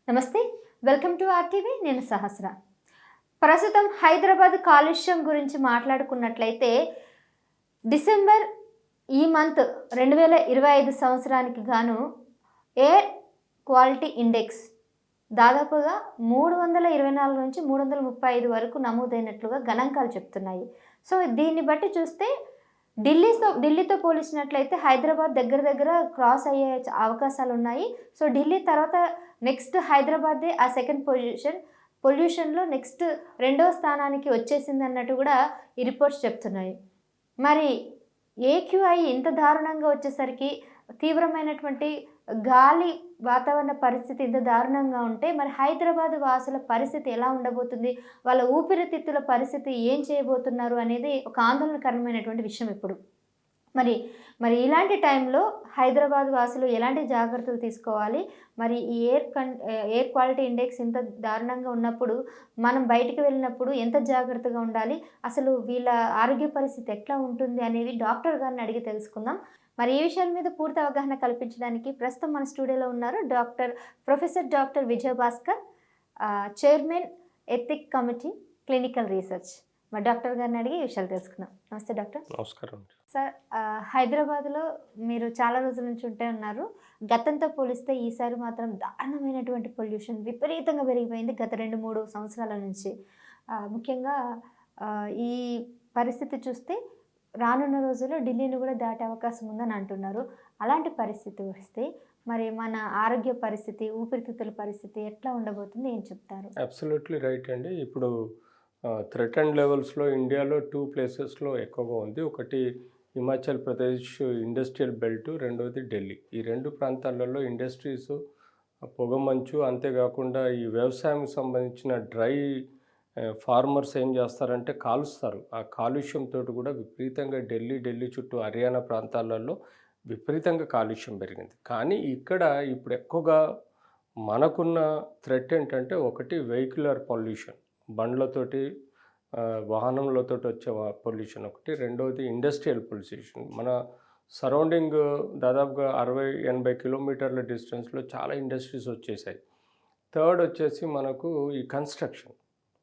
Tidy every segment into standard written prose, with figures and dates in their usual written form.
నమస్తే, welcome to RTV. నేను సహస్ర. ప్రస్తుతం హైదరాబాద్ కాలుష్యం గురించి మాట్లాడుకున్నట్లయితే డిసెంబర్ ఈ మంత్ 2025 సంవత్సరానికి గాను ఎయిర్ క్వాలిటీ ఇండెక్స్ దాదాపుగా 324 నుంచి 335 వరకు నమోదైనట్లుగా గణాంకాలు చెప్తున్నాయి. సో దీన్ని బట్టి చూస్తే ఢిల్లీతో పోల్చినట్లయితే హైదరాబాద్ దగ్గర దగ్గర క్రాస్ అయ్యే అవకాశాలు ఉన్నాయి. సో ఢిల్లీ తర్వాత నెక్స్ట్ హైదరాబాదే ఆ సెకండ్ పొల్యూషన్లో నెక్స్ట్ రెండవ స్థానానికి వచ్చేసింది అన్నట్టు కూడా ఈ రిపోర్ట్స్ చెప్తున్నాయి. మరి ఏక్యూఐ ఇంత దారుణంగా వచ్చేసరికి తీవ్రమైనటువంటి గాలి వాతావరణ పరిస్థితి ఇంత దారుణంగా ఉంటే మరి హైదరాబాద్ వాసుల పరిస్థితి ఎలా ఉండబోతుంది, వాళ్ళ ఊపిరితిత్తుల పరిస్థితి ఏం చేయబోతున్నారు అనేది ఒక ఆందోళనకరమైనటువంటి విషయం ఇప్పుడు. మరి ఇలాంటి టైంలో హైదరాబాద్ వాసులు ఎలాంటి జాగ్రత్తలు తీసుకోవాలి, మరి ఈ ఎయిర్ క్వాలిటీ ఇండెక్స్ ఇంత దారుణంగా ఉన్నప్పుడు మనం బయటికి వెళ్ళినప్పుడు ఎంత జాగ్రత్తగా ఉండాలి, అసలు వీళ్ళ ఆరోగ్య పరిస్థితి ఎట్లా ఉంటుంది అనేది డాక్టర్ గారిని అడిగి తెలుసుకుందాం. మరి ఈ విషయాల మీద పూర్తి అవగాహన కల్పించడానికి ప్రస్తుతం మన స్టూడియోలో ఉన్నారు professor doctor Vijayabhaskar, chairman ethic committee clinical research. మరి డాక్టర్ గారిని అడిగి ఈ విషయాలు తెలుసుకుందాం. నమస్తే డాక్టర్. నమస్కారం సార్. హైదరాబాద్లో మీరు చాలా రోజుల నుంచి ఉంటే ఉన్నారు. గతంతో పోలిస్తే ఈసారి మాత్రం దారుణమైనటువంటి పొల్యూషన్ విపరీతంగా పెరిగిపోయింది గత 2-3 సంవత్సరాల నుంచి. ముఖ్యంగా ఈ పరిస్థితి చూస్తే రానున్న రోజుల్లో ఢిల్లీని కూడా దాటే అవకాశం ఉందని అంటున్నారు. అలాంటి పరిస్థితి వస్తే మరి మన ఆరోగ్య పరిస్థితి, ఊపిరితిత్తుల పరిస్థితి ఎట్లా ఉండబోతుంది, ఏం చెప్తారు? అబ్సల్యూట్లీ రైట్ అండి. ఇప్పుడు థ్రెటన్ లెవెల్స్లో ఇండియాలో 2 ప్లేసెస్లో ఎక్కువగా ఉంది. ఒకటి హిమాచల్ ప్రదేశ్ ఇండస్ట్రియల్ బెల్ట్, రెండవది ఢిల్లీ. ఈ 2 ప్రాంతాలలో ఇండస్ట్రీస్, పొగమంచు, అంతేకాకుండా ఈ వ్యవసాయానికి సంబంధించిన డ్రై ఫార్మర్స్ ఏం చేస్తారంటే కాలుస్తారు. ఆ కాలుష్యంతో కూడా విపరీతంగా ఢిల్లీ చుట్టూ హర్యానా ప్రాంతాలలో విపరీతంగా కాలుష్యం పెరిగింది. కానీ ఇక్కడ ఇప్పుడు ఎక్కువగా మనకున్న థ్రెట్ ఏంటంటే ఒకటి వెహికులర్ పొల్యూషన్, బండ్లతోటి వాహనంలతో వచ్చే పొల్యూషన్ ఒకటి, రెండవది ఇండస్ట్రియల్ పొల్యూషన్. మన సరౌండింగ్ దాదాపుగా 60-80 కిలోమీటర్ల డిస్టెన్స్లో చాలా ఇండస్ట్రీస్ వచ్చేసాయి. థర్డ్ వచ్చేసి మనకు ఈ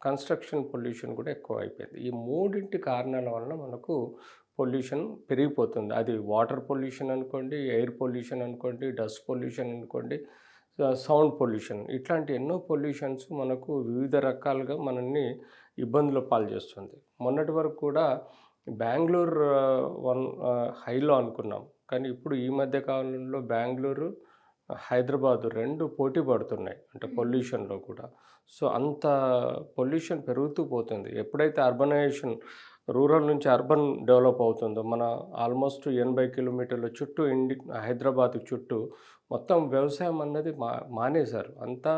కన్స్ట్రక్షన్ పొల్యూషన్ కూడా ఎక్కువ అయిపోయింది. ఈ 3 కారణాల వలన మనకు పొల్యూషన్ పెరిగిపోతుంది. అది వాటర్ పొల్యూషన్ అనుకోండి, ఎయిర్ పొల్యూషన్ అనుకోండి, డస్ట్ పొల్యూషన్ అనుకోండి, సౌండ్ పొల్యూషన్, ఇట్లాంటి ఎన్నో పొల్యూషన్స్ మనకు వివిధ రకాలుగా మనల్ని ఇబ్బందులు పాలు చేస్తుంది. మొన్నటి వరకు కూడా బెంగళూరు హైలో అనుకున్నాం, కానీ ఇప్పుడు ఈ మధ్య కాలంలో బెంగళూరు, హైదరాబాదు 2 పోటీ పడుతున్నాయి అంటే పొల్యూషన్లో కూడా. సో అంత పొల్యూషన్ పెరుగుతూ పోతుంది. ఎప్పుడైతే అర్బనైజేషన్, రూరల్ నుంచి అర్బన్ డెవలప్ అవుతుందో, మన ఆల్మోస్ట్ 80 కిలోమీటర్ల చుట్టూ హైదరాబాద్ చుట్టూ మొత్తం వ్యవసాయం అన్నది మానేశారు. అంతా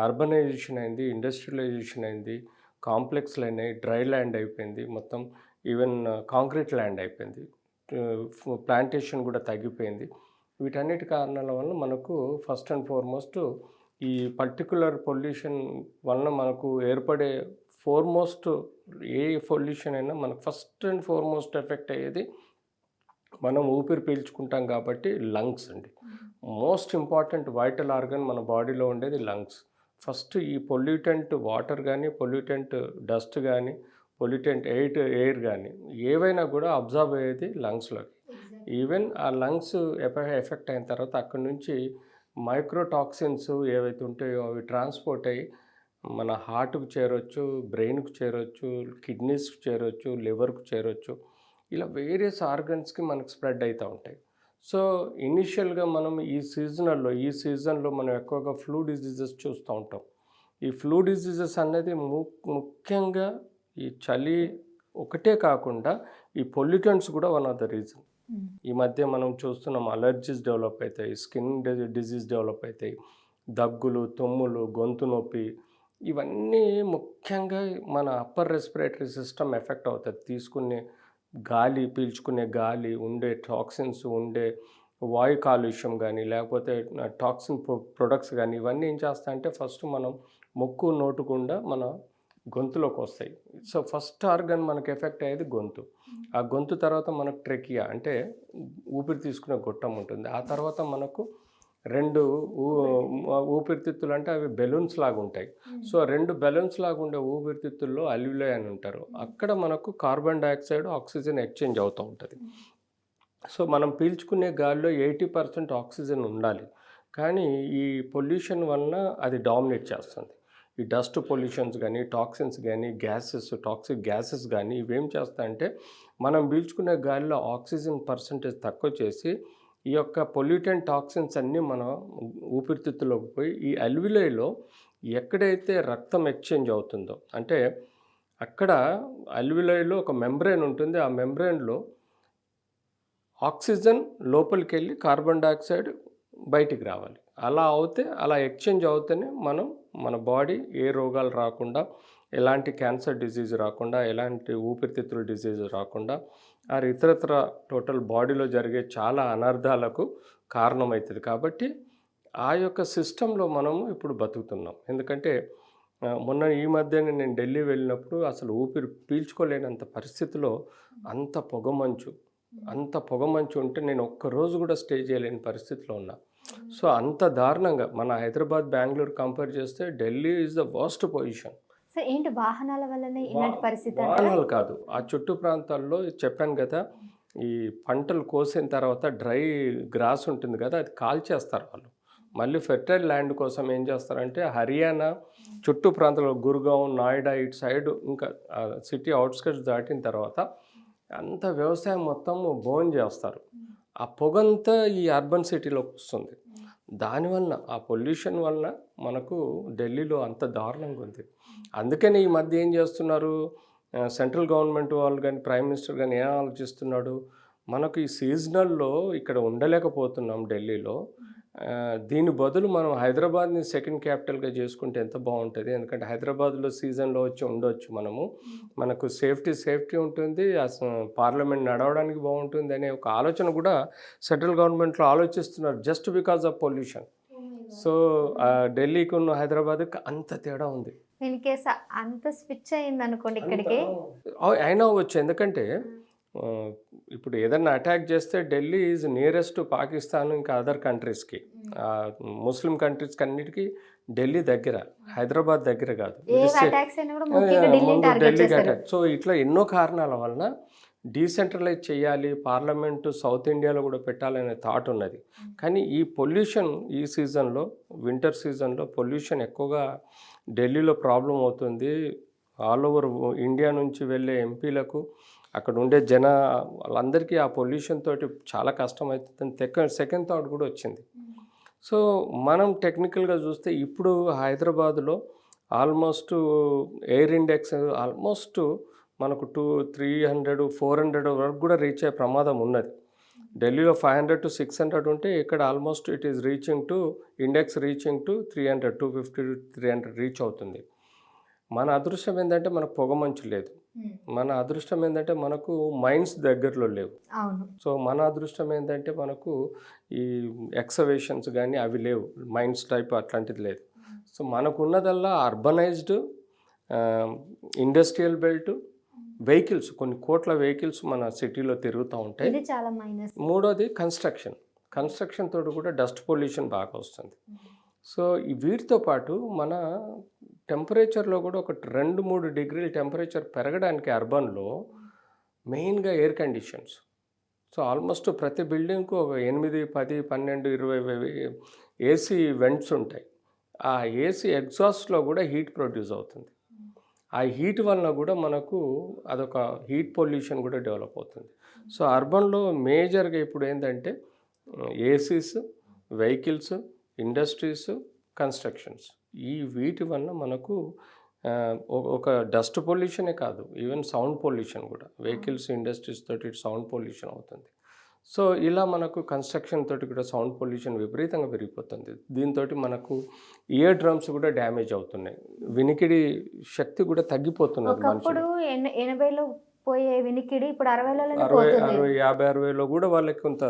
అర్బనైజేషన్ అయింది, ఇండస్ట్రియలైజేషన్ అయింది, కాంప్లెక్స్లు అయినాయి, డ్రై ల్యాండ్ అయిపోయింది, మొత్తం ఈవెన్ కాంక్రీట్ ల్యాండ్ అయిపోయింది, ప్లాంటేషన్ కూడా తగ్గిపోయింది. వీటన్నిటి కారణాల వల్ల మనకు ఫస్ట్ అండ్ ఫార్మోస్ట్ ఈ పర్టికులర్ పొల్యూషన్ వలన మనకు ఏర్పడే ఏ పొల్యూషన్ అయినా మనకు ఫస్ట్ అండ్ ఫార్మోస్ట్ ఎఫెక్ట్ అయ్యేది మనం ఊపిరి పీల్చుకుంటాం కాబట్టి లంగ్స్ అండి. మోస్ట్ ఇంపార్టెంట్ వైటల్ ఆర్గన్ మన బాడీలో ఉండేది లంగ్స్. ఫస్ట్ ఈ పొల్యూటెంట్ వాటర్ కానీ, పొల్యూటెంట్ డస్ట్ కానీ, పొల్యూటెంట్ ఎయిర్ కానీ ఏవైనా కూడా అబ్జర్వ్ అయ్యేది లంగ్స్లోకి. ఈవెన్ ఆ లంగ్స్ ఎఫెక్ట్ అయిన తర్వాత అక్కడి నుంచి మైక్రోటాక్సిన్స్ ఏవైతే ఉంటాయో అవి ట్రాన్స్పోర్ట్ అయ్యి మన హార్ట్కు చేరొచ్చు, బ్రెయిన్కు చేరొచ్చు, కిడ్నీస్కి చేరొచ్చు, లివర్కు చేరొచ్చు, ఇలా వేరియస్ ఆర్గన్స్కి మనకు స్ప్రెడ్ అవుతూ ఉంటాయి. సో ఇనిషియల్గా మనం ఈ సీజన్లో మనం ఎక్కువగా ఫ్లూ డిజీజెస్ చూస్తూ ఉంటాం. ఈ ఫ్లూ డిజీజెస్ అనేది ముఖ్యంగా ఈ చలి ఒకటే కాకుండా ఈ పొల్యూటెంట్స్ కూడా వన్ ఆఫ్ ద రీజన్. ఈ మధ్య మనం చూస్తున్నాం అలర్జీస్ డెవలప్ అవుతాయి, స్కిన్ డిజీజ్ డెవలప్ అవుతాయి, దగ్గులు, తుమ్ములు, గొంతు నొప్పి, ఇవన్నీ ముఖ్యంగా మన అప్పర్ రెస్పిరేటరీ సిస్టమ్ ఎఫెక్ట్ అవుతుంది. పీల్చుకునే గాలి, ఉండే టాక్సిన్స్, ఉండే వాయు కాలుష్యం కానీ, లేకపోతే టాక్సిన్ ప్రొడక్ట్స్ కానీ, ఇవన్నీ ఏం చేస్తాయంటే ఫస్ట్ మనం ముక్కు, నోటు గుండా మన గొంతులోకి వస్తాయి. సో ఫస్ట్ ఆర్గన్ మనకు ఎఫెక్ట్ అయ్యేది గొంతు. ఆ గొంతు తర్వాత మనకు ట్రెకియా అంటే ఊపిరి తీసుకునే గొట్టం ఉంటుంది. ఆ తర్వాత మనకు రెండు ఊపిరితిత్తులు అంటే అవి బెలూన్స్ లాగా ఉంటాయి. సో రెండు బెలూన్స్ లాగా ఉండే ఊపిరితిత్తుల్లో అల్వియోలై అని ఉంటారు. అక్కడ మనకు కార్బన్ డైఆక్సైడ్ ఆక్సిజన్ ఎక్స్చేంజ్ అవుతూ ఉంటుంది. సో మనం పీల్చుకునే గాలిలో 80% ఆక్సిజన్ ఉండాలి, కానీ ఈ పొల్యూషన్ వలన అది డామినేట్ చేస్తుంది. ఈ డస్ట్ పొల్యూషన్స్ కానీ, టాక్సిన్స్ కానీ, టాక్సిక్ గ్యాసెస్ కానీ ఇవేం చేస్తాయంటే మనం పీల్చుకునే గాలిలో ఆక్సిజన్ పర్సంటేజ్ తక్కువ చేసి ఈ యొక్క పొల్యూటెంట్ టాక్సిన్స్ అన్నీ మన ఊపిరితిత్తులోకి పోయి ఈ అల్వియోలైలో ఎక్కడైతే రక్తం ఎక్స్చేంజ్ అవుతుందో, అంటే అక్కడ అల్వియోలైలో ఒక మెంబ్రెయిన్ ఉంటుంది. ఆ మెంబ్రెయిన్లో ఆక్సిజన్ లోపలికి వెళ్ళి కార్బన్ డైఆక్సైడ్ బయటికి రావాలి. అలా ఎక్స్చేంజ్ అవుతేనే మన బాడీ ఏ రోగాలు రాకుండా, ఎలాంటి క్యాన్సర్ డిజీజ్ రాకుండా, ఎలాంటి ఊపిరితిత్తుల డిజీజ్ రాకుండా, ఇతరత్ర టోటల్ బాడీలో జరిగే చాలా అనర్థాలకు కారణమవుతుంది. కాబట్టి ఆ యొక్క సిస్టంలో మనము ఇప్పుడు బతుకుతున్నాం. ఎందుకంటే మొన్న ఈ మధ్యనే నేను ఢిల్లీ వెళ్ళినప్పుడు అసలు ఊపిరి పీల్చుకోలేనంత పరిస్థితిలో అంత పొగమంచు ఉంటే నేను ఒక్కరోజు కూడా స్టే చేయలేని పరిస్థితిలో ఉన్నా. సో అంత దారుణంగా మన హైదరాబాద్, బెంగళూరు కంపేర్ చేస్తే Delhi is the worst position. So ఏంటి వాహనాల వల్లనే ఇలాంటి పరిస్థితి? వాహనాలు కాదు, ఆ చుట్టూ ప్రాంతాల్లో చెప్పాను కదా, ఈ పంటలు కోసిన తర్వాత డ్రై గ్రాస్ ఉంటుంది కదా, అది కాల్చేస్తారు వాళ్ళు. మళ్ళీ ఫెర్టైల్ ల్యాండ్ కోసం ఏం చేస్తారంటే హర్యానా చుట్టూ ప్రాంతాల్లో గుర్గావ్, నాయిడా ఇటు సైడ్ ఇంకా సిటీ అవుట్స్కట్స్ దాటిన తర్వాత అంత వ్యవసాయం మొత్తం బోన్ చేస్తారు. ఆ పొగంతా ఈ అర్బన్ సిటీలోకి వస్తుంది. దానివల్ల ఆ పొల్యూషన్ వల్ల మనకు ఢిల్లీలో అంత దారుణంగా ఉంది. అందుకని ఈ మధ్య ఏం చేస్తున్నారు సెంట్రల్ గవర్నమెంట్ వాళ్ళు కానీ, ప్రైమ్ మినిస్టర్ కానీ ఏం ఆలోచిస్తున్నాడు, మనకు ఈ సీజనల్లో ఇక్కడ ఉండలేకపోతున్నాం ఢిల్లీలో, దీని బదులు మనం హైదరాబాద్ని సెకండ్ క్యాపిటల్గా చేసుకుంటే ఎంత బాగుంటుంది. ఎందుకంటే హైదరాబాద్లో సీజన్లో వచ్చి ఉండొచ్చు, మనకు సేఫ్టీ ఉంటుంది, పార్లమెంట్ నడవడానికి బాగుంటుంది అనే ఒక ఆలోచన కూడా సెంట్రల్ గవర్నమెంట్లో ఆలోచిస్తున్నారు, just because of pollution. So ఢిల్లీకి ఉన్న హైదరాబాద్కి అంత తేడా ఉంది. ఇన్ కేస్ అంత స్విచ్ అయింది అనుకోండి ఇక్కడికి అయినా అవ్వచ్చు. ఎందుకంటే ఇప్పుడు ఏదన్నా అటాక్ చేస్తే ఢిల్లీ ఈజ్ నియరెస్ట్ పాకిస్తాన్, ఇంకా అదర్ కంట్రీస్కి, ముస్లిం కంట్రీస్కి అన్నిటికీ ఢిల్లీ దగ్గర, హైదరాబాద్ దగ్గర కాదు. ఢిల్లీకి అటాక్. సో ఇట్లా ఎన్నో కారణాల వలన డీసెంట్రలైజ్ చేయాలి, పార్లమెంటు సౌత్ ఇండియాలో కూడా పెట్టాలనే థాట్ ఉన్నది. కానీ ఈ పొల్యూషన్ ఈ సీజన్లో, వింటర్ సీజన్లో పొల్యూషన్ ఎక్కువగా ఢిల్లీలో ప్రాబ్లం అవుతుంది. ఆల్ ఓవర్ ఇండియా నుంచి వెళ్ళే ఎంపీలకు, అక్కడ ఉండే వాళ్ళందరికీ ఆ పొల్యూషన్ తోటి చాలా కష్టం అవుతుంది. సెకండ్ థాట్ కూడా వచ్చింది. సో మనం టెక్నికల్గా చూస్తే ఇప్పుడు హైదరాబాద్లో ఆల్మోస్ట్ ఎయిర్ ఇండెక్స్ ఆల్మోస్ట్ మనకు 300, 400 వరకు కూడా రీచ్ అయ్యే ప్రమాదం ఉన్నది. ఢిల్లీలో 500 to 600 ఉంటే ఇక్కడ almost it is index reaching to 300, 250 to 300 reach అవుతుంది. మన అదృష్టం ఏంటంటే మనకు పొగమంచు లేదు. మన అదృష్టం ఏంటంటే మనకు మైన్స్ దగ్గరలో లేవు. సో మన అదృష్టం ఏంటంటే మనకు ఈ ఎక్సవేషన్స్ కానీ అవి లేవు, మైన్స్ టైప్ అట్లాంటిది లేదు. సో మనకున్నదల్లా అర్బనైజ్డ్ ఇండస్ట్రియల్ బెల్ట్, వెహికల్స్, కొన్ని కోట్ల వెహికల్స్ మన సిటీలో తిరుగుతూ ఉంటాయి. మూడోది కన్స్ట్రక్షన్ తోటి కూడా డస్ట్ పొల్యూషన్ బాగా వస్తుంది. సో వీటితో పాటు మన టెంపరేచర్లో కూడా ఒక 2-3 డిగ్రీల టెంపరేచర్ పెరగడానికి అర్బన్లో మెయిన్గా ఎయిర్ కండిషన్స్. సో ఆల్మోస్ట్ ప్రతి బిల్డింగ్కు ఒక 8, 10, 12, 20 ఏసీ వెంట్స్ ఉంటాయి. ఆ ఏసీ ఎగ్జాస్ట్లో కూడా హీట్ ప్రొడ్యూస్ అవుతుంది. ఆ హీట్ వలన కూడా మనకు అదొక హీట్ పొల్యూషన్ కూడా డెవలప్ అవుతుంది. సో అర్బన్లో మేజర్గా ఇప్పుడు ఏంటంటే ఏసీస్, వెహికల్స్, ఇండస్ట్రీస్, కన్స్ట్రక్షన్స్, వీటి వల్ల మనకు ఒక డస్ట్ పొల్యూషనే కాదు, ఈవెన్ సౌండ్ పొల్యూషన్ కూడా, వెహికల్స్, ఇండస్ట్రీస్ తోటి సౌండ్ పొల్యూషన్ అవుతుంది. సో ఇలా మనకు కన్స్ట్రక్షన్ తోటి కూడా సౌండ్ పొల్యూషన్ విపరీతంగా పెరిగిపోతుంది. దీంతో మనకు ఇయర్ డ్రమ్స్ కూడా డ్యామేజ్ అవుతున్నాయి, వినికిడి శక్తి కూడా తగ్గిపోతున్నది. 80లో పోయే వినికిడి ఇప్పుడు 50-60లో కూడా వాళ్ళకి కొంత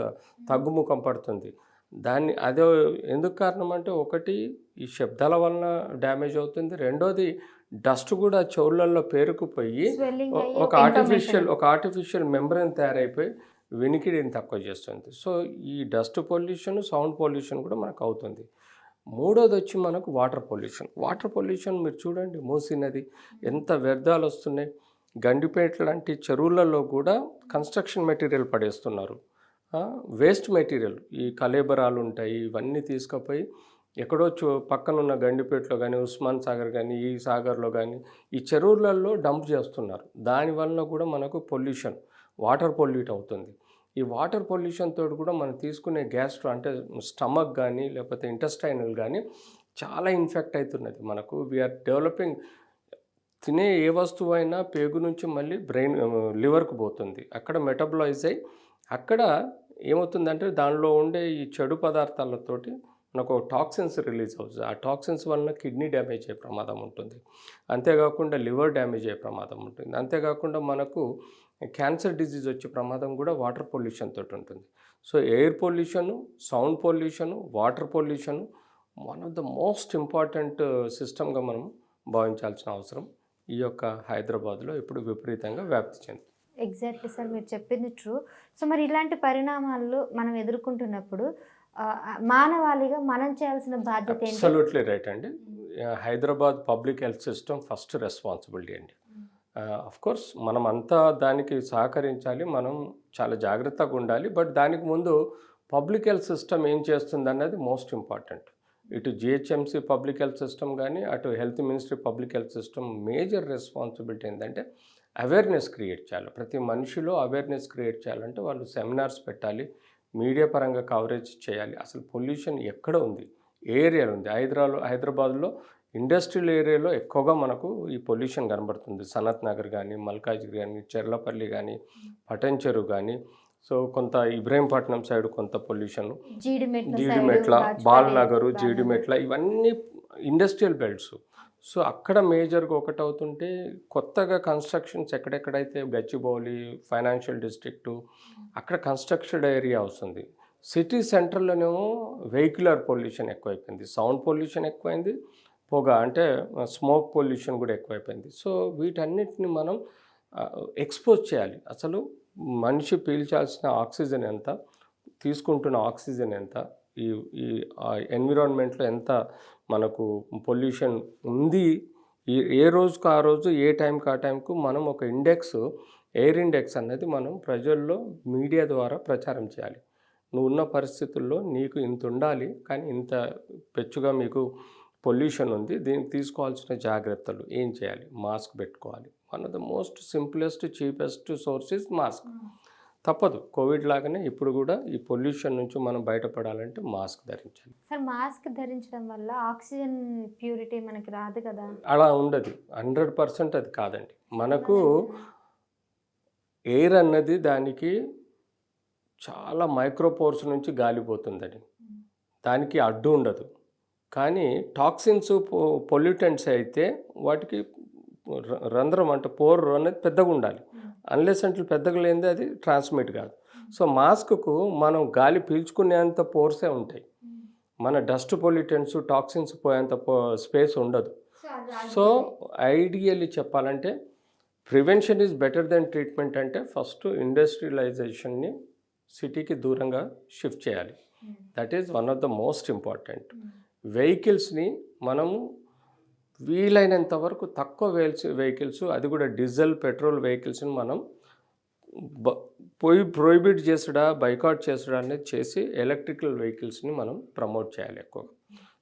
తగ్గుముఖం పడుతుంది. అదే ఎందుకు కారణం అంటే, ఒకటి ఈ శబ్దాల వలన డ్యామేజ్ అవుతుంది, రెండోది డస్ట్ కూడా చెవులలో పేరుకుపోయి ఒక ఆర్టిఫిషియల్ మెంబ్రెయిన్ తయారైపోయి వినికిడిని తక్కువ చేస్తుంది. సో ఈ డస్ట్ పొల్యూషన్, సౌండ్ పొల్యూషన్ కూడా మనకు అవుతుంది. మూడోది వచ్చి మనకు వాటర్ పొల్యూషన్. వాటర్ పొల్యూషన్ మీరు చూడండి, మూసీ నది ఎంత వ్యర్థాలు వస్తున్నాయి. గండిపేట లాంటి చెరువులలో కూడా కన్స్ట్రక్షన్ మెటీరియల్ పడేస్తున్నారు. వేస్ట్ మెటీరియల్, ఈ కలేబరాలు ఉంటాయి, ఇవన్నీ తీసుకుపోయి ఎక్కడో పక్కనున్న గండిపేటలో కానీ, ఉస్మాన్ సాగర్ కానీ, ఈ సాగర్లో కానీ ఈ చెరువులలో డంప్ చేస్తున్నారు. దానివల్ల కూడా మనకు పొల్యూషన్, వాటర్ పొల్యూట్ అవుతుంది. ఈ వాటర్ పొల్యూషన్ తోటి కూడా మనం తీసుకునే గ్యాస్ట్రో అంటే స్టమక్ కానీ లేకపోతే ఇంటెస్టైనల్ కానీ చాలా ఇన్ఫెక్ట్ అవుతున్నది. మనకు వీఆర్ డెవలపింగ్, తినే ఏ వస్తువు అయినా పేగు నుంచి మళ్ళీ బ్రెయిన్ లివర్కు పోతుంది. అక్కడ మెటబలైజ్ అయ్యి అక్కడ ఏమవుతుందంటే దానిలో ఉండే ఈ చెడు పదార్థాలతోటి మనకు టాక్సిన్స్ రిలీజ్ అవుతుంది. ఆ టాక్సిన్స్ వలన కిడ్నీ డ్యామేజ్ అయ్యే ప్రమాదం ఉంటుంది. అంతేకాకుండా లివర్ డ్యామేజ్ అయ్యే ప్రమాదం ఉంటుంది. అంతేకాకుండా మనకు క్యాన్సర్ డిజీజ్ వచ్చే ప్రమాదం కూడా వాటర్ పొల్యూషన్ తోటి ఉంటుంది. So air pollution, sound pollution, water pollution one of the most important సిస్టమ్గా మనం భావించాల్సిన అవసరం ఈ యొక్క హైదరాబాద్లో ఇప్పుడు విపరీతంగా వ్యాప్తి చెంది. ఎగ్జాక్ట్లీ సార్, మీరు చెప్పింది ట్రూ. సో మరి ఇలాంటి పరిణామాలు మనం ఎదుర్కొంటున్నప్పుడు మానవాళిగా మనం చేయాల్సిన బాధ్యత ఏంటి? అబ్సల్యూట్లీ రైట్ అండి. Hyderabad public health system first responsibility అండి. కోర్స్ మనం అంతా దానికి సహకరించాలి, మనం చాలా జాగ్రత్తగా ఉండాలి. బట్ దానికి ముందు పబ్లిక్ హెల్త్ సిస్టమ్ ఏం చేస్తుంది అన్నది మోస్ట్ ఇంపార్టెంట్. ఇటు జిహెచ్ఎంసీ పబ్లిక్ హెల్త్ సిస్టమ్ కానీ, అటు health ministry public health system major responsibility ఏంటంటే అవేర్నెస్ క్రియేట్ చేయాలి. ప్రతి మనిషిలో అవేర్నెస్ క్రియేట్ చేయాలంటే వాళ్ళు సెమినార్స్ పెట్టాలి, మీడియా పరంగా కవరేజ్ చేయాలి. అసలు పొల్యూషన్ ఎక్కడ ఉంది, ఏ ఏరియాలో ఉంది. హైదరాబాద్లో ఇండస్ట్రియల్ ఏరియాలో ఎక్కువగా మనకు ఈ పొల్యూషన్ కనబడుతుంది. సనత్ నగర్ కానీ, మల్కాజ్గిరి కానీ, చెర్లపల్లి కానీ, పటంచెరు కానీ, సో కొంత ఇబ్రహీంపట్నం సైడ్ కొంత పొల్యూషన్, జీడిమెట్ల, బాలనగరు, జీడిమెట్ల, ఇవన్నీ ఇండస్ట్రియల్ బెల్ట్స్. సో అక్కడ మేజర్గా ఒకటి అవుతుంటే కొత్తగా కన్స్ట్రక్షన్స్ ఎక్కడెక్కడైతే గచ్చిబౌలి, ఫైనాన్షియల్ డిస్ట్రిక్టు అక్కడ కన్స్ట్రక్టెడ్ ఏరియా వస్తుంది. సిటీ సెంటర్లోనేమో వెహికులర్ పొల్యూషన్ ఎక్కువైపోయింది, సౌండ్ పొల్యూషన్ ఎక్కువైంది, పొగ అంటే స్మోక్ పొల్యూషన్ కూడా ఎక్కువైపోయింది. సో వీటన్నిటిని మనం ఎక్స్పోజ్ చేయాలి. అసలు మనిషి పీల్చాల్సిన ఆక్సిజన్ ఎంత, తీసుకుంటున్న ఆక్సిజన్ ఎంత, ఈ ఈ ఎన్విరాన్మెంట్లో ఎంత మనకు పొల్యూషన్ ఉంది, ఏ రోజుకు ఆ రోజు ఏ టైంకి ఆ టైంకు మనం ఒక ఇండెక్స్, ఎయిర్ ఇండెక్స్ అనేది మనం ప్రజల్లో మీడియా ద్వారా ప్రచారం చేయాలి. నువ్వు ఉన్న పరిస్థితుల్లో నీకు ఇంత ఉండాలి, కానీ ఇంత పెచ్చుగా మీకు పొల్యూషన్ ఉంది, దీనికి తీసుకోవాల్సిన జాగ్రత్తలు ఏం చేయాలి? మాస్క్ పెట్టుకోవాలి. One of the most simplest, cheapest source is mask. తప్పదు, కోవిడ్ లాగానే ఇప్పుడు కూడా ఈ పొల్యూషన్ నుంచి మనం బయటపడాలంటే మాస్క్ ధరించాలి. సార్, మాస్క్ ధరించడం వల్ల ఆక్సిజన్ ప్యూరిటీ మనకి రాదు కదా? అలా ఉండదు, 100% అది కాదండి. మనకు ఎయిర్ అన్నది దానికి చాలా మైక్రోపోర్స్ నుంచి గాలిపోతుందండి, దానికి అడ్డు ఉండదు. కానీ టాక్సిన్స్, పొల్యూటెంట్స్ అయితే వాటికి రంధ్రం అంటే పోర్ అనేది పెద్దగా ఉండాలి. అన్లెస్ అంటే పెద్దగా లేనిది అది ట్రాన్స్మిట్ కాదు. సో మాస్క్కు మనం గాలి పీల్చుకునేంత పోర్సే ఉంటాయి, మన డస్ట్ పొల్యూటెంట్స్, టాక్సిన్స్ పోయేంత స్పేస్ ఉండదు. సో ఐడియల్లీ చెప్పాలంటే prevention is better then treatment. అంటే ఫస్ట్ ఇండస్ట్రియలైజేషన్ని సిటీకి దూరంగా షిఫ్ట్ చేయాలి. That is one of the most important. వెహికల్స్ని మనము వీలైనంత వరకు తక్కువ వెహికల్స్, అది కూడా డీజిల్, పెట్రోల్ వెహికల్స్ని మనం ప్రొహిబిట్ చేసుడా, బైకాట్ చేసుడా అనేది చేసి ఎలక్ట్రికల్ వెహికల్స్ని మనం ప్రమోట్ చేయాలి ఎక్కువగా.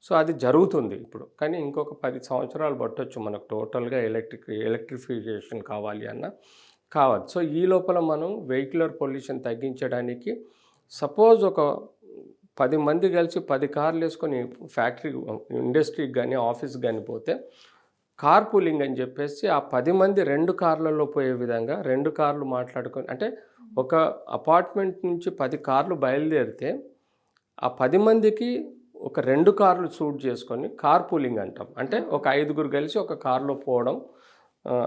సో అది జరుగుతుంది ఇప్పుడు, కానీ ఇంకొక 10 సంవత్సరాలు పట్టొచ్చు మనకు టోటల్గా ఎలక్ట్రిఫికేషన్ కావాలి కావాలి. సో ఈ లోపల మనం వెహికులర్ పొల్యూషన్ తగ్గించడానికి సపోజ్ ఒక 10 మంది కలిసి 10 కార్లు వేసుకొని ఫ్యాక్టరీ, ఇండస్ట్రీకి కానీ ఆఫీస్కి కానీ పోతే కార్ పూలింగ్ అని చెప్పేసి ఆ 10 మంది 2 కార్లలో పోయే విధంగా 2 కార్లు మాట్లాడుకొని, అంటే ఒక అపార్ట్మెంట్ నుంచి 10 కార్లు బయలుదేరితే ఆ 10 మందికి ఒక 2 కార్లు సూట్ చేసుకొని కార్ పూలింగ్ అంటాం. అంటే ఒక 5గురు కలిసి ఒక కార్లో పోవడం,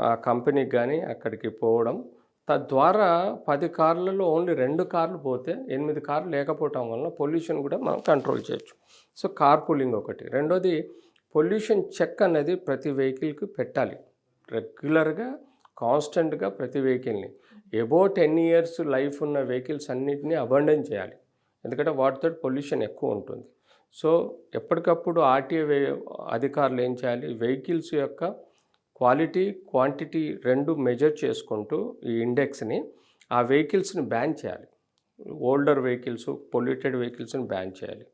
ఆ కంపెనీకి కానీ అక్కడికి పోవడం, తద్వారా 10 కార్లలో ఓన్లీ 2 కార్లు పోతే 8 కార్లు లేకపోవటం వలన పొల్యూషన్ కూడా మనం కంట్రోల్ చేయొచ్చు. సో కార్ పూలింగ్ ఒకటి. రెండోది పొల్యూషన్ చెక్ అనేది ప్రతి వెహికల్కి పెట్టాలి రెగ్యులర్గా, కాన్స్టెంట్గా ప్రతి వెహికల్ని. ఎబో 10 ఇయర్స్ లైఫ్ ఉన్న వెహికల్స్ అన్నిటిని అబండన్ చేయాలి, ఎందుకంటే వాటితో పొల్యూషన్ ఎక్కువ ఉంటుంది. సో ఎప్పటికప్పుడు ఆర్టీఏ అధికారులు ఏం చేయాలి, వెహికల్స్ యొక్క క్వాలిటీ క్వాంటిటీ రెండు మెజర్ చేసుకుంటూ ఈ ఇండెక్స్ని ఆ వెహికల్స్ని బ్యాన్ చేయాలి. ఓల్డర్ వెహికల్స్ పొల్యూటెడ్ వెహికల్స్ని బ్యాన్ చేయాలి.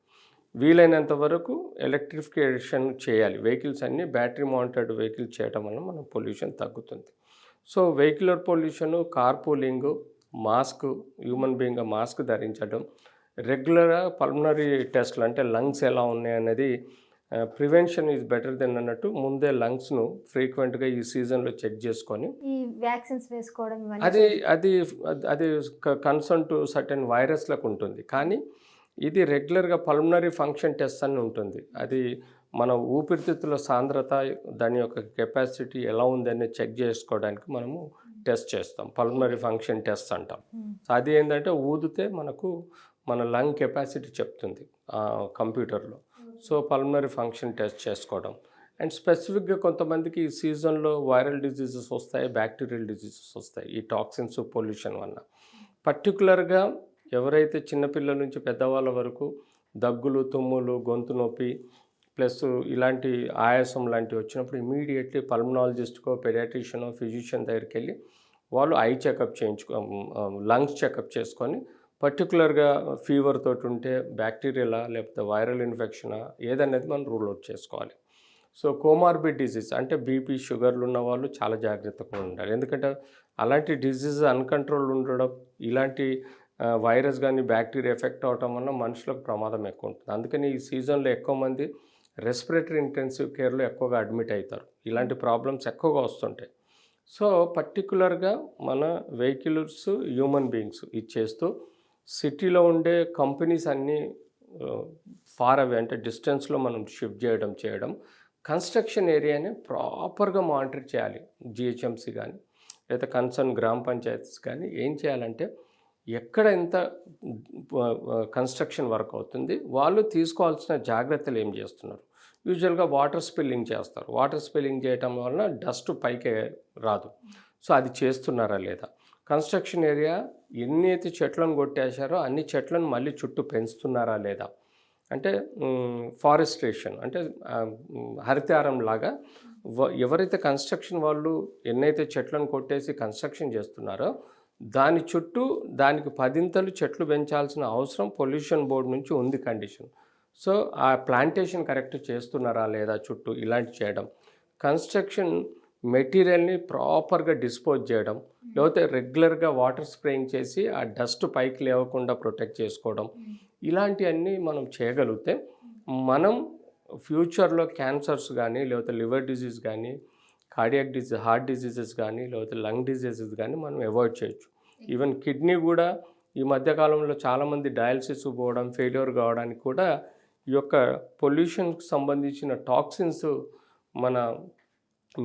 వీలైనంత వరకు ఎలక్ట్రిఫికేషన్ చేయాలి. వెహికల్స్ అన్నీ బ్యాటరీ మౌంటెడ్ వెహికల్స్ చేయడం వల్ల మన పొల్యూషన్ తగ్గుతుంది. So vehicular pollution, car pooling, mask, human being mask ధరించడం, రెగ్యులర్గా పల్మనరీ టెస్ట్లు అంటే లంగ్స్ ఎలా ఉన్నాయనేది ప్రివెన్షన్ ఈజ్ బెటర్ దెన్ అన్నట్టు ముందే లంగ్స్ను ఫ్రీక్వెంట్గా ఈ సీజన్లో చెక్ చేసుకొని ఈ వ్యాక్సిన్స్ వేసుకోవడం అది అది అది కన్సర్న్ టు సర్టెన్ వైరస్లకు ఉంటుంది. కానీ ఇది రెగ్యులర్గా పల్మనరీ ఫంక్షన్ టెస్ట్ అని ఉంటుంది. అది మన ఊపిరితిత్తుల సాంద్రత, దాని యొక్క కెపాసిటీ ఎలా ఉందని చెక్ చేసుకోవడానికి మనము టెస్ట్ చేస్తాం, పల్మనరీ ఫంక్షన్ టెస్ట్ అంటాం. సో అది ఏంటంటే ఊదితే మనకు మన లంగ్ కెపాసిటీ చెప్తుంది కంప్యూటర్లో. సో పల్మనరీ ఫంక్షన్ టెస్ట్ చేసుకోవడం. అండ్ స్పెసిఫిక్గా కొంతమందికి ఈ సీజన్లో వైరల్ డిజీజెస్ వస్తాయి, బ్యాక్టీరియల్ డిజీజెస్ వస్తాయి ఈ టాక్సిన్స్ పొల్యూషన్ వల్ల. పర్టికులర్గా ఎవరైతే చిన్నపిల్లల నుంచి పెద్దవాళ్ళ వరకు దగ్గులు, తుమ్ములు, గొంతు నొప్పి ప్లస్ ఇలాంటి ఆయాసం లాంటివి వచ్చినప్పుడు ఇమీడియట్లీ పల్మనాలజిస్ట్కో, పెడియాట్రిషియనో, ఫిజిషియన్ దగ్గరికి వెళ్ళి వాళ్ళు ఐ చెకప్ లంగ్స్ చెకప్ చేసుకొని పర్టికులర్గా ఫీవర్ తోటి ఉంటే బ్యాక్టీరియలా లేకపోతే వైరల్ ఇన్ఫెక్షనా ఏదనేది మనం రూల్ అవుట్ చేసుకోవాలి. సో కోమార్బిడ్ డిజీజ్ అంటే బీపీ, షుగర్లు ఉన్న వాళ్ళు చాలా జాగ్రత్తగా ఉండాలి. ఎందుకంటే అలాంటి డిజీజ్ అన్కంట్రోల్ ఉండడం, ఇలాంటి వైరస్ కానీ బ్యాక్టీరియా ఎఫెక్ట్ అవటం వల్ల మనుషులకు ప్రమాదం ఎక్కువ ఉంటుంది. అందుకని ఈ సీజన్లో ఎక్కువ మంది రెస్పిరేటరీ ఇంటెన్సివ్ కేర్లో ఎక్కువగా అడ్మిట్ అవుతారు. ఇలాంటి ప్రాబ్లమ్స్ ఎక్కువగా వస్తుంటాయి. సో పర్టికులర్గా మన వెహికల్స్, హ్యూమన్ బీయింగ్స్ ఇచ్చేస్తూ సిటీలో ఉండే కంపెనీస్ అన్నీ ఫార్ అవే అంటే డిస్టెన్స్లో మనం షిఫ్ట్ చేయడం, కన్స్ట్రక్షన్ ఏరియాని ప్రాపర్గా మానిటర్ చేయాలి. జిహెచ్ఎంసీ కానీ లేదా కన్సర్న్ గ్రామ పంచాయతీస్ కానీ ఏం చేయాలంటే ఎక్కడ ఎంత కన్స్ట్రక్షన్ వర్క్ అవుతుంది, వాళ్ళు తీసుకోవాల్సిన జాగ్రత్తలు ఏం చేస్తున్నారు. యూజువల్గా వాటర్ స్పిల్లింగ్ చేస్తారు. వాటర్ స్పిల్లింగ్ చేయటం వలన డస్ట్ పైకి రాదు. సో అది చేస్తున్నారా లేదా, కన్స్ట్రక్షన్ ఏరియా ఎన్ని అయితే చెట్లను కొట్టేశారో అన్ని చెట్లను మళ్ళీ చుట్టూ పెంచుతున్నారా లేదా, అంటే ఫారెస్ట్రేషన్ అంటే హరితహారం లాగా ఎవరైతే కన్స్ట్రక్షన్ వాళ్ళు ఎన్నైతే చెట్లను కొట్టేసి కన్స్ట్రక్షన్ చేస్తున్నారో దాని చుట్టూ దానికి 10 చెట్లు పెంచాల్సిన అవసరం పొల్యూషన్ బోర్డు నుంచి ఉంది కండిషన్. సో ఆ ప్లాంటేషన్ కరెక్ట్ చేస్తున్నారా లేదా చుట్టూ, ఇలాంటి చేయడం, కన్స్ట్రక్షన్ మెటీరియల్ని ప్రాపర్గా డిస్పోజ్ చేయడం, లేకపోతే రెగ్యులర్గా వాటర్ స్ప్రేయింగ్ చేసి ఆ డస్ట్ పైకి లేవకుండా ప్రొటెక్ట్ చేసుకోవడం, ఇలాంటివన్నీ మనం చేయగలిగితే మనం ఫ్యూచర్లో క్యాన్సర్స్ కానీ లేకపోతే లివర్ డిజీజ్ కానీ కార్డియాక్ డిజీజ్, హార్ట్ డిజీజెస్ కానీ లేకపోతే లంగ్ డిజీజెస్ కానీ మనం అవాయిడ్ చేయొచ్చు. ఈవెన్ కిడ్నీ కూడా ఈ మధ్యకాలంలో చాలామంది డయాలసిస్ పోవడం, ఫెయిల్యూర్ కావడానికి కూడా ఈ యొక్క పొల్యూషన్కి సంబంధించిన టాక్సిన్స్ మన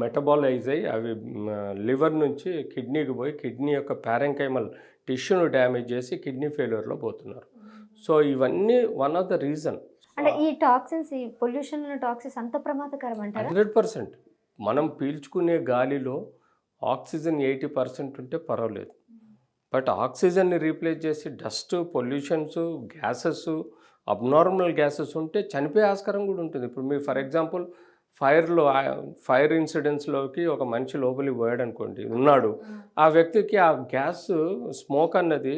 మెటబాలైజ్ అయ్యి అవి లివర్ నుంచి కిడ్నీకి పోయి కిడ్నీ యొక్క ప్యారెంకైమల్ టిష్యూను డ్యామేజ్ చేసి కిడ్నీ ఫెయిల్యూర్లో పోతున్నారు. సో ఇవన్నీ వన్ ఆఫ్ ద రీజన్. అంటే ఈ టాక్సిన్స్, ఈ పొల్యూషన్ టాక్సిన్స్ అంత ప్రమాదకరం అంటారా? 100%. మనం పీల్చుకునే గాలిలో ఆక్సిజన్ 80% ఉంటే పర్వాలేదు. బట్ ఆక్సిజన్ని రీప్లేస్ చేసి dust, pollutions, gases, abnormal gases ఉంటే చనిపోయే ఆస్కారం కూడా ఉంటుంది. ఇప్పుడు మీరు ఫర్ ఎగ్జాంపుల్ ఫైర్ ఇన్సిడెంట్స్లోకి ఒక మనిషి లోపలికి పోయాడు అనుకోండి, ఉన్నాడు, ఆ వ్యక్తికి ఆ గ్యాస్ స్మోక్ అన్నది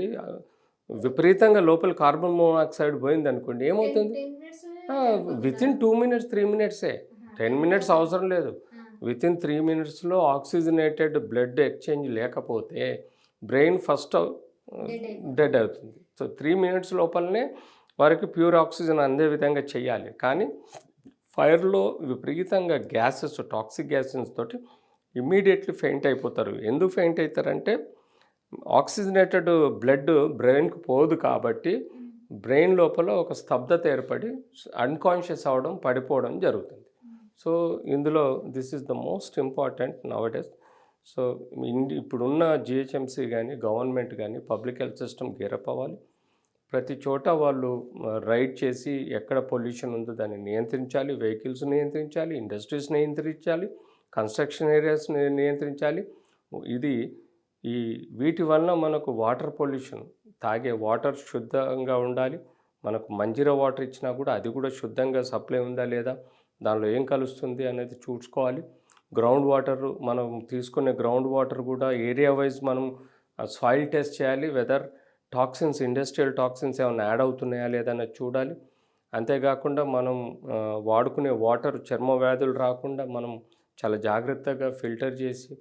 విపరీతంగా లోపల కార్బన్ మోనాక్సైడ్ పోయింది అనుకోండి, ఏమవుతుంది? వితిన్ 2 minutes 3 minutesే, 10 minutes అవసరం లేదు. వితిన్ 3 minutesలో ఆక్సిజనేటెడ్ బ్లడ్ ఎక్స్చేంజ్ లేకపోతే బ్రెయిన్ ఫస్ట్ డెడ్ అవుతుంది. సో 3 minutes లోపలనే వారికి ప్యూర్ ఆక్సిజన్ అందే విధంగా చేయాలి. కానీ ఫైర్లో విపరీతంగా గ్యాసెస్, టాక్సిక్ గ్యాసెస్ తోటి ఇమ్మీడియట్లీ ఫెయింట్ అయిపోతారు. ఎందుకు ఫెయింట్ అవుతారంటే ఆక్సిజనేటెడ్ బ్లడ్ బ్రెయిన్కి పోదు కాబట్టి బ్రెయిన్ లోపల ఒక స్తబ్దత ఏర్పడి అన్కాన్షియస్ అవ్వడం, పడిపోవడం జరుగుతుంది. సో ఇందులో this is the most important nowadays. So ఇప్పుడున్న జిహెచ్ఎంసీ కానీ గవర్నమెంట్ కానీ పబ్లిక్ హెల్త్ సిస్టమ్ గేరప్ అవ్వాలి. ప్రతి చోట వాళ్ళు రైడ్ చేసి ఎక్కడ పొల్యూషన్ ఉందో దాన్ని నియంత్రించాలి, వెహికల్స్ నియంత్రించాలి, ఇండస్ట్రీస్ నియంత్రించాలి, కన్స్ట్రక్షన్ ఏరియాస్ నియంత్రించాలి. ఇది ఈ వీటి వలన మనకు వాటర్ పొల్యూషన్, తాగే వాటర్ శుద్ధంగా ఉండాలి. మనకు మంజీరా వాటర్ ఇచ్చినా కూడా అది కూడా శుద్ధంగా సప్లై ఉందా లేదా, దానిలో ఏం కలుస్తుంది అనేది చూసుకోవాలి. గ్రౌండ్ వాటర్, మనం తీసుకునే గ్రౌండ్ వాటర్ కూడా ఏరియా వైజ్ మనం సాయిల్ టెస్ట్ చేయాలి. వెదర్ టాక్సిన్స్, ఇండస్ట్రియల్ టాక్సిన్స్ ఏమైనా యాడ్ అవుతున్నాయా లేదా అనేది చూడాలి. అంతేకాకుండా మనం వాడుకునే వాటర్ చర్మ వ్యాధులు రాకుండా మనం చాలా జాగ్రత్తగా ఫిల్టర్ చేసి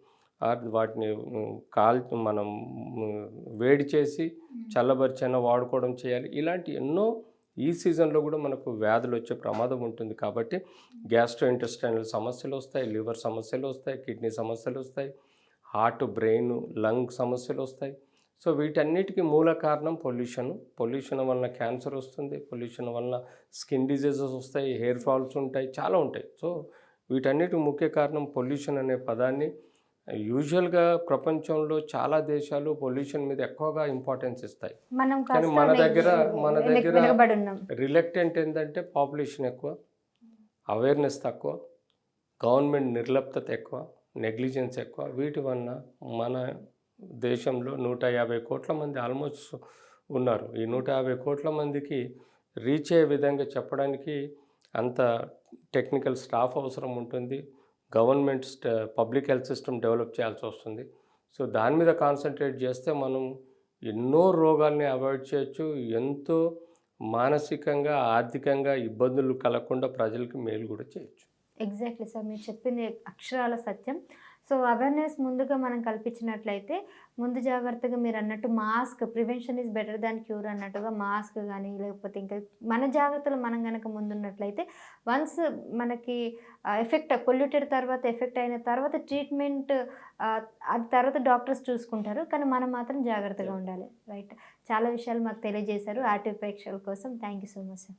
వాటిని మనం వేడి చేసి చల్లబరిచైనా వాడుకోవడం చేయాలి. ఇలాంటి ఎన్నో ఈ సీజన్లో కూడా మనకు వ్యాధులు వచ్చే ప్రమాదం ఉంటుంది. కాబట్టి గ్యాస్ట్రో ఇంటెస్టైనల్ సమస్యలు వస్తాయి, లివర్ సమస్యలు వస్తాయి, కిడ్నీ సమస్యలు వస్తాయి, హార్ట్, బ్రెయిన్, లంగ్ సమస్యలు వస్తాయి. సో వీటన్నిటికీ మూల కారణం పొల్యూషన్ వలన క్యాన్సర్ వస్తుంది, పొల్యూషన్ వలన స్కిన్ డిజీజెస్ వస్తాయి, హెయిర్ ఫాల్స్ ఉంటాయి, చాలా ఉంటాయి. సో వీటన్నిటి ముఖ్య కారణం పొల్యూషన్ అనే పదాన్ని యూజువల్గా ప్రపంచంలో చాలా దేశాలు పొల్యూషన్ మీద ఎక్కువగా ఇంపార్టెన్స్ ఇస్తాయి. కానీ మన దగ్గర రిలక్టెంట్ ఏంటంటే పాపులేషన్ ఎక్కువ, అవేర్నెస్ తక్కువ, గవర్నమెంట్ నిర్లిప్తత ఎక్కువ, నెగ్లిజెన్స్ ఎక్కువ. వీటి వలన మన దేశంలో 150 కోట్ల మంది ఆల్మోస్ట్ ఉన్నారు. ఈ 150 కోట్ల మందికి రీచ్ అయ్యే విధంగా చెప్పడానికి అంత టెక్నికల్ స్టాఫ్ అవసరం ఉంటుంది. Government public health system develop చేయాల్సి వస్తుంది. సో దాని మీద కాన్సన్ట్రేట్ చేస్తే మనం ఎన్నో రోగాల్ని అవాయిడ్ చేయొచ్చు. ఎంతో మానసికంగా, ఆర్థికంగా ఇబ్బందులు కలగకుండా ప్రజలకి మేలు కూడా చేయొచ్చు. ఎగ్జాక్ట్లీ సార్, మీరు చెప్పింది అక్షరాల సత్యం. సో అవేర్నెస్ ముందుగా మనం కల్పించినట్లయితే ముందు జాగ్రత్తగా మీరు అన్నట్టు mask, prevention is better than cure అన్నట్టుగా మాస్క్ కానీ లేకపోతే ఇంకా మన జాగ్రత్తలు మనం కనుక ముందున్నట్లయితే వన్స్ మనకి పొల్యూటెడ్ తర్వాత ఎఫెక్ట్ అయిన తర్వాత ట్రీట్మెంట్ అది తర్వాత డాక్టర్స్ చూసుకుంటారు, కానీ మనం మాత్రం జాగ్రత్తగా ఉండాలి. రైట్, చాలా విషయాలు మాకు తెలియజేశారు ఆర్టీవీ ప్రేక్షకుల కోసం. Thank you so much sir.